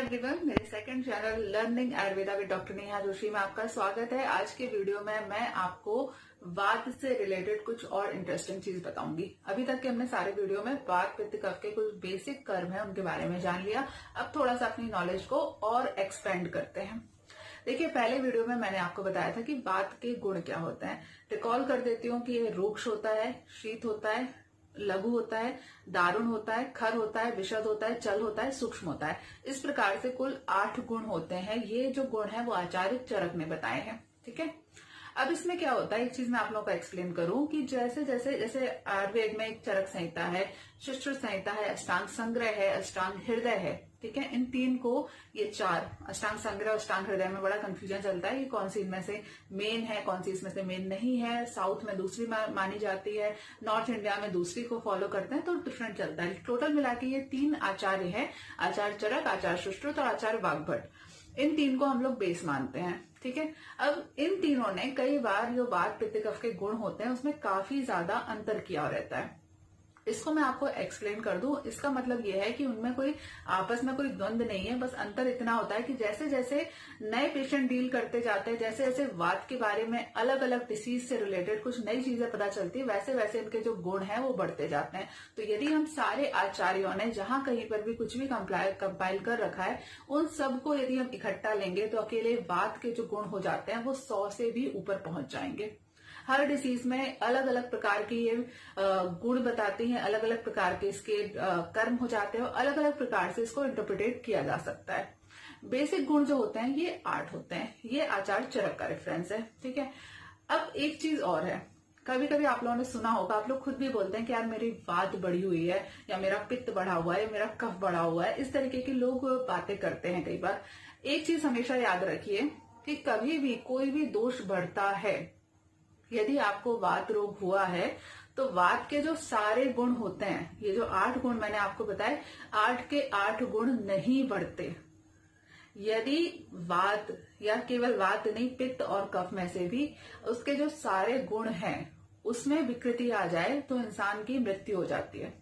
Everyone, मेरे second channel learning Ayurveda with doctor Neha Joshi में आपका स्वागत है। आज के वीडियो में मैं आपको वात से रिलेटेड कुछ और इंटरेस्टिंग चीज बताऊंगी। अभी तक के हमने सारे वीडियो में वात पित्त कफ के कुछ बेसिक कर्म है उनके बारे में जान लिया। अब थोड़ा सा अपनी नॉलेज को और एक्सपेंड करते हैं। देखिए, पहले वीडियो में मैंने आपको बताया था कि वात के गुण क्या होते हैं। रिकॉल कर देती हूँ कि ये रूक्ष होता है, शीत होता है, लघु होता है, दारुण होता है, खर होता है, विशद होता है, चल होता है, सूक्ष्म होता है। इस प्रकार से कुल 8 गुण होते हैं। ये जो गुण है वो आचार्य चरक ने बताए हैं। ठीक है, अब इसमें क्या होता है, एक चीज मैं आप लोगों को एक्सप्लेन करूं कि जैसे जैसे जैसे आयुर्वेद में एक चरक संहिता है, शिष्ट संहिता है, अष्टांग संग्रह है, अष्टांग हृदय है। ठीक है, इन तीन को, ये 4 अष्टांग संग्रह, अष्टांग हृदय में बड़ा कंफ्यूजन चलता है कि कौन सी इनमें से मेन है, कौन सी इसमें से मेन नहीं है। साउथ में दूसरी मानी जाती है, नॉर्थ इंडिया में दूसरी को फॉलो करते हैं, तो डिफरेंट चलता है। टोटल मिला के ये 3 आचार्य है, आचार्य चरक, आचार्य सुश्रुत और आचार्य वाग्भट। इन 3 को हम लोग बेस मानते हैं। ठीक है, अब इन तीनों ने कई बार जो वात पित्त कफ के गुण होते हैं उसमें काफी ज्यादा अंतर किया रहता है। इसको मैं आपको एक्सप्लेन कर दूं। इसका मतलब यह है कि उनमें कोई आपस में कोई द्वंद्व नहीं है, बस अंतर इतना होता है कि जैसे जैसे नए पेशेंट डील करते जाते हैं, जैसे जैसे वात के बारे में अलग अलग डिसीज से रिलेटेड कुछ नई चीजें पता चलती है, वैसे वैसे इनके जो गुण है वो बढ़ते जाते हैं। तो यदि हम सारे आचार्यों ने जहां कहीं पर भी कुछ भी कंपाइल कर रखा है, उन सबको यदि हम इकट्ठा लेंगे तो अकेले वात के जो गुण हो जाते हैं वो 100 से भी ऊपर पहुंच जाएंगे। हर डिसीज में अलग अलग प्रकार के ये गुण बताते हैं, अलग अलग प्रकार के इसके कर्म हो जाते हैं और अलग अलग प्रकार से इसको इंटरप्रिटेट किया जा सकता है। बेसिक गुण जो होते हैं ये 8 होते हैं। ये आचार्य चरक का रेफरेंस है। ठीक है, अब एक चीज और है, कभी कभी आप लोगों ने सुना होगा, आप लोग खुद भी बोलते हैं कि यार मेरी वात बढ़ी हुई है, या मेरा पित्त बढ़ा हुआ है, मेरा कफ बढ़ा हुआ है। इस तरीके के लोग बातें करते हैं कई बार। एक चीज हमेशा याद रखिए कि कभी भी कोई भी दोष बढ़ता है, यदि आपको वात रोग हुआ है तो वात के जो सारे गुण होते हैं, ये जो 8 गुण मैंने आपको बताए, 8 के 8 गुण नहीं बढ़ते। यदि वात, या केवल वात नहीं, पित्त और कफ में से भी उसके जो सारे गुण हैं उसमें विकृति आ जाए तो इंसान की मृत्यु हो जाती है।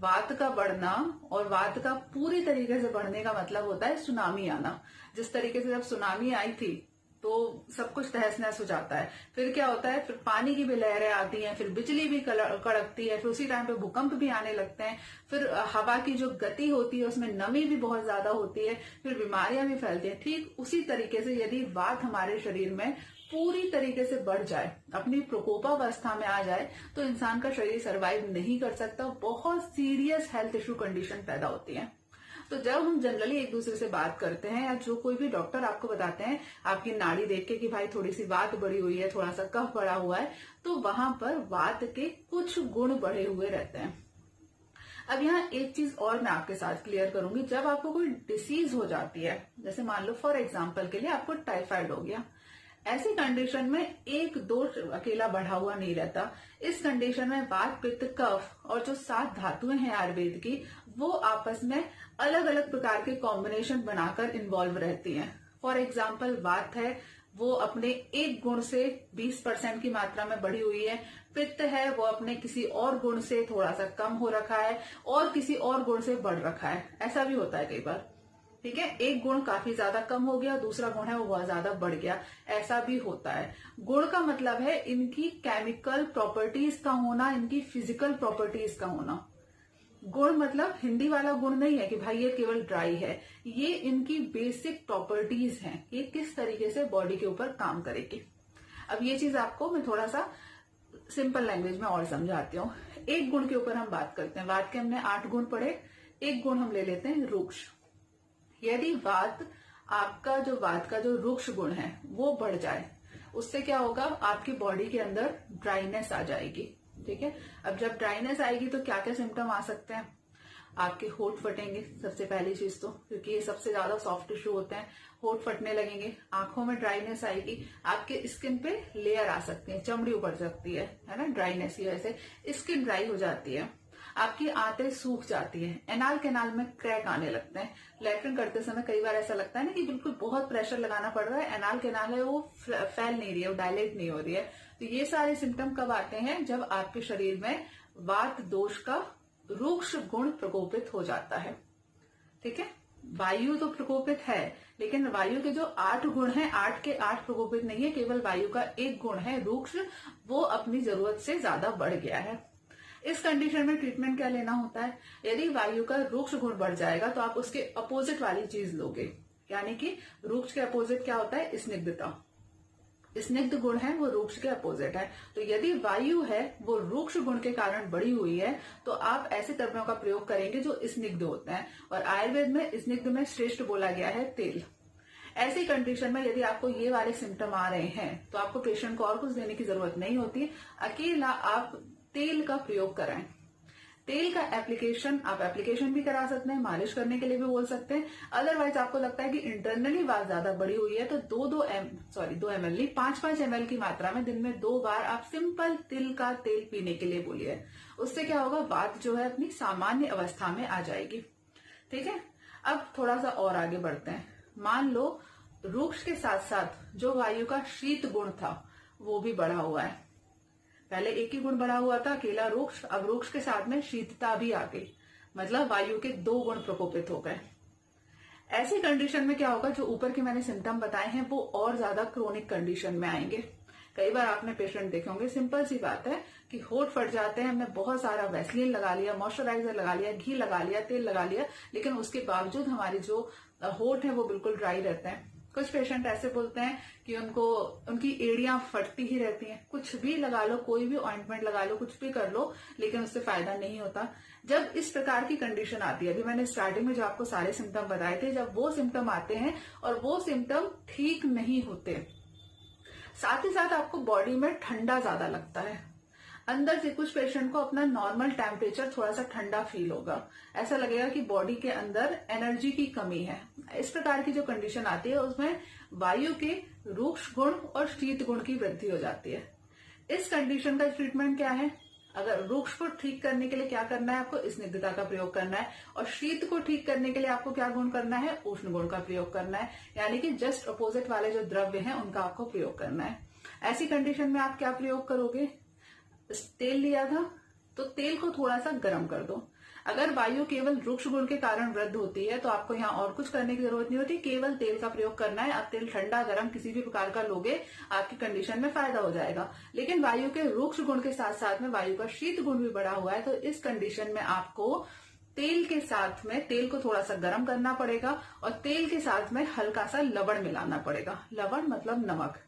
वात का बढ़ना और वात का पूरी तरीके से बढ़ने का मतलब होता है सुनामी आना। जिस तरीके से जब सुनामी आई थी तो सब कुछ तहस नहस हो जाता है। फिर क्या होता है, फिर पानी की भी लहरें आती हैं, फिर बिजली भी कड़कती है, फिर उसी टाइम पे भूकंप भी आने लगते हैं, फिर हवा की जो गति होती है उसमें नमी भी बहुत ज्यादा होती है, फिर बीमारियां भी फैलती हैं। ठीक उसी तरीके से यदि वात हमारे शरीर में पूरी तरीके से बढ़ जाए, अपनी प्रकोपावस्था में आ जाए, तो इंसान का शरीर सर्वाइव नहीं कर सकता। बहुत सीरियस हेल्थ इश्यू कंडीशन पैदा होती है। तो जब हम जनरली एक दूसरे से बात करते हैं, या जो कोई भी डॉक्टर आपको बताते हैं आपकी नाड़ी देख के कि भाई थोड़ी सी वात बढ़ी हुई है, थोड़ा सा कफ बढ़ा हुआ है, तो वहां पर वात के कुछ गुण बढ़े हुए रहते हैं। अब यहाँ एक चीज और मैं आपके साथ क्लियर करूंगी। जब आपको कोई डिसीज हो जाती है, जैसे मान लो फॉर एग्जाम्पल के लिए आपको टाइफाइड हो गया, ऐसी कंडीशन में एक दोष अकेला बढ़ा हुआ नहीं रहता। इस कंडीशन में वात पित्त कफ और जो 7 धातुएं हैं आयुर्वेद की, वो आपस में अलग अलग प्रकार के कॉम्बिनेशन बनाकर इन्वॉल्व रहती हैं। फॉर एग्जाम्पल, वात है वो अपने एक गुण से 20% की मात्रा में बढ़ी हुई है, पित्त है वो अपने किसी और गुण से थोड़ा सा कम हो रखा है और किसी और गुण से बढ़ रखा है। ऐसा भी होता है कई बार। ठीक है, एक गुण काफी ज्यादा कम हो गया, दूसरा गुण है वो बहुत ज्यादा बढ़ गया, ऐसा भी होता है। गुण का मतलब है इनकी केमिकल प्रॉपर्टीज का होना, इनकी फिजिकल प्रॉपर्टीज का होना। गुण मतलब हिंदी वाला गुण नहीं है कि भाई ये केवल ड्राई है, ये इनकी बेसिक प्रॉपर्टीज हैं, ये किस तरीके से बॉडी के ऊपर काम करेगी। अब ये चीज आपको मैं थोड़ा सा सिंपल लैंग्वेज में और समझाती हूँ। एक गुण के ऊपर हम बात करते हैं। वात के हमने 8 गुण पढ़े, एक गुण हम ले लेते हैं रूक्ष। यदि वात का जो रूक्ष गुण है वो बढ़ जाए, उससे क्या होगा, आपकी बॉडी के अंदर ड्राइनेस आ जाएगी। ठीक है, अब जब ड्राइनेस आएगी तो क्या क्या सिम्टम आ सकते हैं, आपके होठ फटेंगे सबसे पहली चीज तो, क्योंकि ये सबसे ज्यादा सॉफ्ट टिश्यू होते हैं। होठ फटने लगेंगे, आंखों में ड्राइनेस आएगी, आपके स्किन पे लेयर आ सकती है, चमड़ी उभर सकती है ना, ड्राइनेस की वजह से स्किन ड्राई हो जाती है, आपकी आंतें सूख जाती हैं, एनाल कैनाल में क्रैक आने लगते हैं। लैट्रिन करते समय कई बार ऐसा लगता है ना कि बिल्कुल बहुत प्रेशर लगाना पड़ रहा है, एनाल कैनाल है वो फैल नहीं रही है, वो डायलेट नहीं हो रही है। तो ये सारे सिम्टम कब आते हैं, जब आपके शरीर में वात दोष का रूक्ष गुण प्रकोपित हो जाता है। ठीक है, वायु तो प्रकोपित है, लेकिन वायु के जो 8 गुण हैं, 8 के 8 प्रकोपित नहीं है, केवल वायु का एक गुण है रूक्ष, वो अपनी जरूरत से ज्यादा बढ़ गया है। इस कंडीशन में ट्रीटमेंट क्या लेना होता है? यदि वायु का रूक्ष गुण बढ़ जाएगा तो आप उसके अपोजिट वाली चीज लोगे, यानी कि रूक्ष के अपोजिट क्या होता है? स्निग्धता। स्निग्ध गुण है वो रूक्ष के अपोजिट है। तो यदि वायु है वो रूक्ष गुण के कारण बढ़ी हुई है तो आप ऐसे द्रव्यों का प्रयोग करेंगे जो स्निग्ध होते हैं, और आयुर्वेद में स्निग्ध में श्रेष्ठ बोला गया है तेल। ऐसी कंडीशन में यदि आपको ये वाले सिम्टम आ रहे हैं तो आपको पेशेंट को और कुछ देने की जरूरत नहीं होती, अकेला आप तेल का प्रयोग कराएं। तेल का एप्लीकेशन आप एप्लीकेशन भी करा सकते हैं, मालिश करने के लिए भी बोल सकते हैं। अदरवाइज आपको लगता है कि इंटरनली बात ज्यादा बड़ी हुई है तो 2 ml नहीं, 5 ml की मात्रा में दिन में 2 बार आप सिंपल तिल का तेल पीने के लिए बोलिए। उससे क्या होगा? बात जो है अपनी सामान्य अवस्था में आ जाएगी। ठीक है, अब थोड़ा सा और आगे बढ़ते हैं। मान लो रूक्ष के साथ साथ जो वायु का शीत गुण था वो भी बढ़ा हुआ है। पहले एक ही गुण बढ़ा हुआ था, अकेला रूक्ष, अब रूक्ष के साथ में शीतता भी आ गई, मतलब वायु के 2 गुण प्रकोपित हो गए। ऐसी कंडीशन में क्या होगा? जो ऊपर के मैंने सिम्टम बताए हैं वो और ज्यादा क्रोनिक कंडीशन में आएंगे। कई बार आपने पेशेंट देखे होंगे, सिंपल सी बात है कि होठ फट जाते हैं, हमने बहुत सारा वैसलीन लगा लिया, मॉइस्चराइजर लगा लिया, घी लगा लिया, तेल लगा लिया, लेकिन उसके बावजूद हमारे जो होठ है वो बिल्कुल ड्राई रहते हैं। कुछ पेशेंट ऐसे बोलते हैं कि उनकी एड़ियां फटती ही रहती हैं, कुछ भी लगा लो, कोई भी ऑइंटमेंट लगा लो, कुछ भी कर लो, लेकिन उससे फायदा नहीं होता। जब इस प्रकार की कंडीशन आती है, अभी मैंने स्टार्टिंग में जो आपको सारे सिम्टम बताए थे, जब वो सिम्टम आते हैं और वो सिम्टम ठीक नहीं होते, साथ ही साथ आपको बॉडी में ठंडा ज्यादा लगता है, अंदर से कुछ पेशेंट को अपना नॉर्मल टेम्परेचर थोड़ा सा ठंडा फील होगा, ऐसा लगेगा कि बॉडी के अंदर एनर्जी की कमी है। इस प्रकार की जो कंडीशन आती है उसमें वायु के रूक्ष गुण और शीत गुण की वृद्धि हो जाती है। इस कंडीशन का ट्रीटमेंट क्या है? अगर रूक्ष को ठीक करने के लिए क्या करना है? आपको स्निग्धता का प्रयोग करना है, और शीत को ठीक करने के लिए आपको क्या गुण करना है? उष्ण गुण का प्रयोग करना है, यानी कि जस्ट अपोजिट वाले जो द्रव्य हैं उनका आपको प्रयोग करना है। ऐसी कंडीशन में आप क्या प्रयोग करोगे? तेल लिया था तो तेल को थोड़ा सा गर्म कर दो। अगर वायु केवल रूक्ष गुण के कारण वृद्धि होती है तो आपको यहाँ और कुछ करने की जरूरत नहीं होती, केवल तेल का प्रयोग करना है। आप तेल ठंडा गर्म किसी भी प्रकार का लोगे, आपकी कंडीशन में फायदा हो जाएगा। लेकिन वायु के रूक्ष गुण के साथ साथ में वायु का शीत गुण भी बढ़ा हुआ है, तो इस कंडीशन में आपको तेल के साथ में तेल को थोड़ा सा गर्म करना पड़ेगा और तेल के साथ में हल्का सा लवण मिलाना पड़ेगा। लवण मतलब नमक।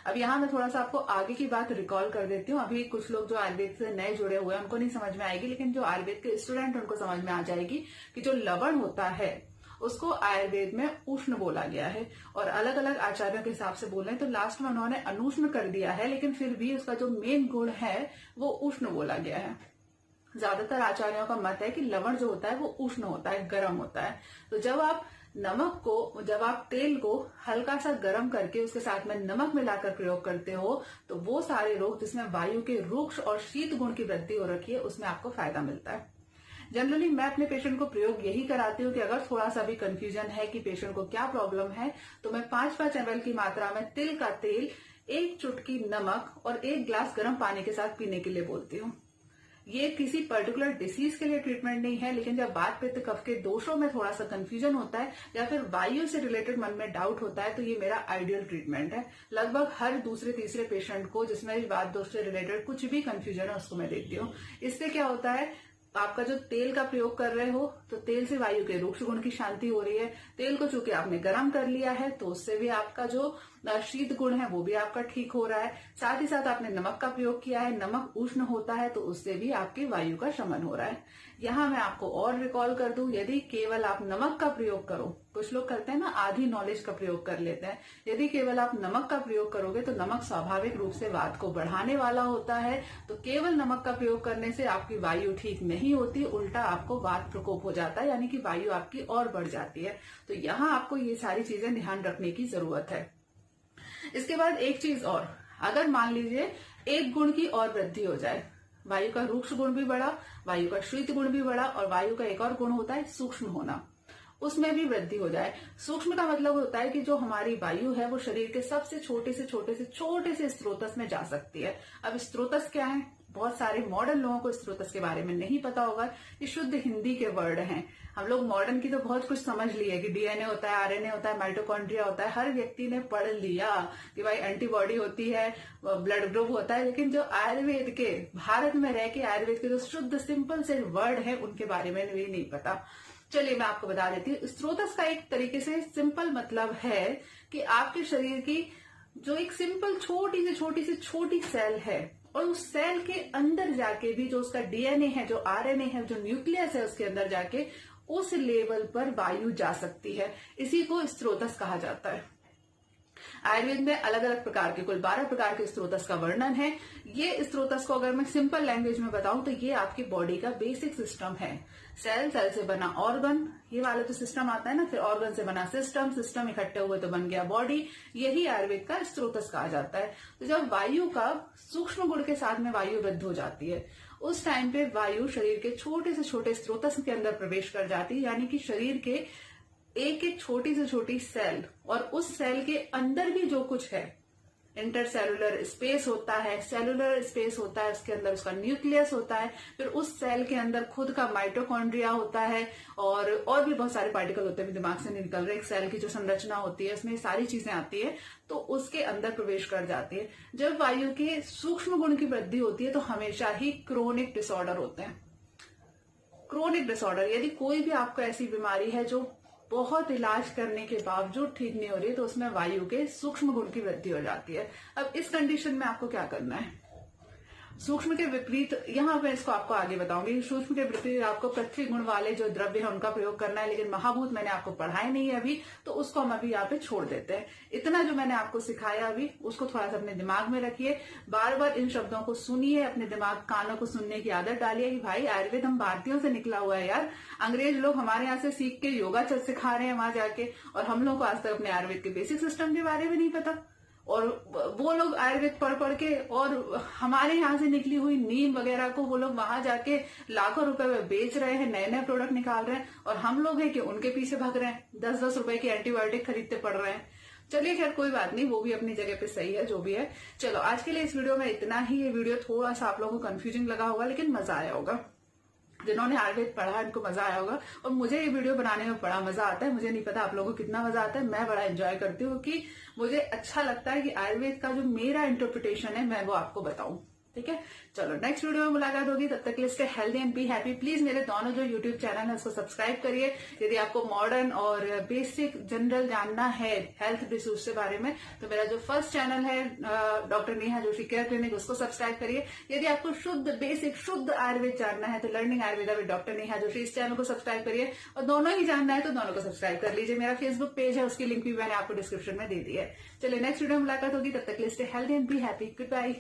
अब यहाँ मैं थोड़ा सा आपको आगे की बात रिकॉल कर देती हूँ। अभी कुछ लोग जो आयुर्वेद से नए जुड़े हुए हैं उनको नहीं समझ में आएगी, लेकिन जो आयुर्वेद के स्टूडेंट उनको समझ में आ जाएगी कि जो लवण होता है उसको आयुर्वेद में उष्ण बोला गया है, और अलग अलग आचार्यों के हिसाब से बोल रहे हैं तो लास्ट में उन्होंने अनुष्ण कर दिया है, लेकिन फिर भी उसका जो मेन गुण है वो उष्ण बोला गया है। ज्यादातर आचार्यों का मत है कि लवण जो होता है वो उष्ण होता है, गर्म होता है। तो जब आप तेल को हल्का सा गर्म करके उसके साथ में नमक मिलाकर प्रयोग करते हो तो वो सारे रोग जिसमें वायु के रूक्ष और शीत गुण की वृद्धि हो रखी है उसमें आपको फायदा मिलता है। जनरली मैं अपने पेशेंट को प्रयोग यही कराती हूँ कि अगर थोड़ा सा भी कंफ्यूजन है कि पेशेंट को क्या प्रॉब्लम है तो मैं 5-5 ml की मात्रा में तिल का तेल, 1 चुटकी नमक और 1 गिलास गर्म पानी के साथ पीने के लिए बोलती हूँ। ये किसी पर्टिकुलर डिसीज के लिए ट्रीटमेंट नहीं है, लेकिन जब वात पित्त कफ के दोषों में थोड़ा सा कंफ्यूजन होता है या फिर वायु से रिलेटेड मन में डाउट होता है तो ये मेरा आइडियल ट्रीटमेंट है। लगभग हर दूसरे तीसरे पेशेंट को जिसमें वात दोष से रिलेटेड कुछ भी कंफ्यूजन है उसको मैं देती हूँ। इससे क्या होता है, आपका जो तेल का प्रयोग कर रहे हो तो तेल से वायु के रूक्ष गुण की शांति हो रही है। तेल को चूंकि आपने गर्म कर लिया है तो उससे भी आपका जो शीत गुण है वो भी आपका ठीक हो रहा है। साथ ही साथ आपने नमक का प्रयोग किया है, नमक उष्ण होता है तो उससे भी आपकी वायु का शमन हो रहा है। यहाँ मैं आपको और रिकॉल कर दूं, यदि केवल आप नमक का प्रयोग करो, कुछ लोग करते हैं ना आधी नॉलेज का प्रयोग कर लेते हैं, यदि केवल आप नमक का प्रयोग करोगे तो नमक स्वाभाविक रूप से वात को बढ़ाने वाला होता है। तो केवल नमक का प्रयोग करने से आपकी वायु ठीक नहीं होती, उल्टा आपको वात प्रकोप हो जाता है, यानी कि वायु आपकी और बढ़ जाती है। तो यहाँ आपको ये सारी चीजें ध्यान रखने की जरूरत है। इसके बाद एक चीज और, अगर मान लीजिए 1 गुण की और वृद्धि हो जाए, वायु का रूक्ष गुण भी बढ़ा, वायु का शीत गुण भी बढ़ा, और वायु का एक और गुण होता है सूक्ष्म होना। उसमें भी वृद्धि हो जाए। सूक्ष्म का मतलब होता है कि जो हमारी वायु है वो शरीर के सबसे छोटे से स्रोतस में जा सकती है। अब स्रोतस क्या है? बहुत सारे मॉडर्न लोगों को स्रोतस के बारे में नहीं पता होगा। ये शुद्ध हिंदी के वर्ड हैं। हम लोग मॉडर्न की तो बहुत कुछ समझ लिए कि डीएनए होता है, आरएनए होता है, माइटोकॉन्ड्रिया होता है, हर व्यक्ति ने पढ़ लिया कि भाई एंटीबॉडी होती है, ब्लड ग्रुप होता है। लेकिन जो आयुर्वेद के, भारत में रह के आयुर्वेद के जो शुद्ध सिंपल से वर्ड है उनके बारे में भी नहीं पता। चलिए मैं आपको बता देती हूँ। स्रोतस का एक तरीके से सिंपल मतलब है कि आपके शरीर की जो एक सिंपल छोटी सेल है और उस सेल के अंदर जाके भी जो उसका डीएनए है, जो आरएनए है, जो न्यूक्लियस है, उसके अंदर जाके उस लेवल पर वायु जा सकती है। इसी को स्रोतस कहा जाता है। आयुर्वेद में अलग अलग प्रकार के, कुल 12 प्रकार के स्रोतस का वर्णन है। ये स्रोतस को अगर मैं सिंपल लैंग्वेज में बताऊं तो ये आपकी बॉडी का बेसिक सिस्टम है। सेल से बना ऑर्गन, ये वाला तो सिस्टम आता है ना, फिर ऑर्गन से बना सिस्टम इकट्ठे हुए तो बन गया बॉडी। यही आयुर्वेद का स्रोतस कहा जाता है। तो जब वायु का सूक्ष्म गुण के साथ में वायु वृद्धि हो जाती है, उस टाइम पे वायु शरीर के छोटे स्रोतस के अंदर प्रवेश कर जाती है। यानी कि शरीर के एक छोटी सेल और उस सेल के अंदर भी जो कुछ है, इंटरसेलुलर स्पेस होता है, सेलुलर स्पेस होता है, उसके अंदर उसका न्यूक्लियस होता है, फिर उस सेल के अंदर खुद का माइटोकॉन्ड्रिया होता है और भी बहुत सारे पार्टिकल होते हैं, दिमाग से नहीं निकल रहे। एक सेल की जो संरचना होती है उसमें सारी चीजें आती है, तो उसके अंदर प्रवेश कर जाती है। जब वायु के सूक्ष्म गुण की वृद्धि होती है तो हमेशा ही क्रोनिक डिसऑर्डर होते हैं। क्रोनिक डिसऑर्डर, यदि कोई भी आपको ऐसी बीमारी है जो बहुत इलाज करने के बावजूद ठीक नहीं हो रही, तो उसमें वायु के सूक्ष्म गुण की वृद्धि हो जाती है। अब इस कंडीशन में आपको क्या करना है? सूक्ष्म के विपरीत, यहाँ पे इसको आपको आगे बताऊंगी, सूक्ष्म के विपरीत आपको पृथ्वी गुण वाले जो द्रव्य है उनका प्रयोग करना है। लेकिन महाभूत मैंने आपको पढ़ाए नहीं है अभी, तो उसको हम अभी यहाँ पे छोड़ देते हैं। इतना जो मैंने आपको सिखाया अभी, उसको थोड़ा सा अपने दिमाग में रखिए। बार बार इन शब्दों को सुनिए, अपने दिमाग कानों को सुनने की आदत डालिए कि भाई आयुर्वेद हम भारतीयों से निकला हुआ है यार। अंग्रेज लोग हमारे यहाँ से सीख के योगा सिखा रहे हैं वहां जाके, और हम लोग को आज तक अपने आयुर्वेद के बेसिक सिस्टम के बारे में नहीं पता। और वो लोग आयुर्वेद पढ़ के और हमारे यहाँ से निकली हुई नीम वगैरह को वो लोग वहां जाके लाखों रुपए में बेच रहे हैं, नए नए प्रोडक्ट निकाल रहे हैं, और हम लोग हैं कि उनके पीछे भाग रहे हैं, 10-10 रुपए की एंटीबायोटिक खरीदते पड़ रहे हैं। चलिए खैर कोई बात नहीं, वो भी अपनी जगह पे सही है जो भी है। चलो आज के लिए इस वीडियो में इतना ही। ये वीडियो थोड़ा सा आप लोगों को कंफ्यूजिंग लगा होगा, लेकिन मजा आया होगा। जिन्होंने आयुर्वेद पढ़ा है उनको मजा आया होगा, और मुझे ये वीडियो बनाने में बड़ा मजा आता है। मुझे नहीं पता आप लोगों को कितना मजा आता है, मैं बड़ा एंजॉय करती हूँ कि मुझे अच्छा लगता है कि आयुर्वेद का जो मेरा इंटरप्रिटेशन है मैं वो आपको बताऊं। ठीक है, चलो नेक्स्ट वीडियो में मुलाकात होगी। तब तक के लिए stay healthy and be happy. Please मेरे दोनों जो यूट्यूब चैनल है उसको सब्सक्राइब करिए। यदि आपको मॉडर्न और बेसिक जनरल जानना है हेल्थ डिसीज के बारे में, तो मेरा जो फर्स्ट चैनल है doctor Neha Joshi care clinic, उसको सब्सक्राइब करिए। यदि आपको शुद्ध आयुर्वेद जानना है तो learning Ayurveda with doctor Neha Joshi, इस चैनल को सब्सक्राइब करिए। और दोनों ही जानना है तो दोनों को सब्सक्राइब कर लीजिए। मेरा फेसबुक पेज है, उसकी लिंक भी मैंने आपको डिस्क्रिप्शन में दे दी है। चलिए नेक्स्ट वीडियो में मुलाकात होगी। तब तक के लिए stay healthy and be happy. Good bye.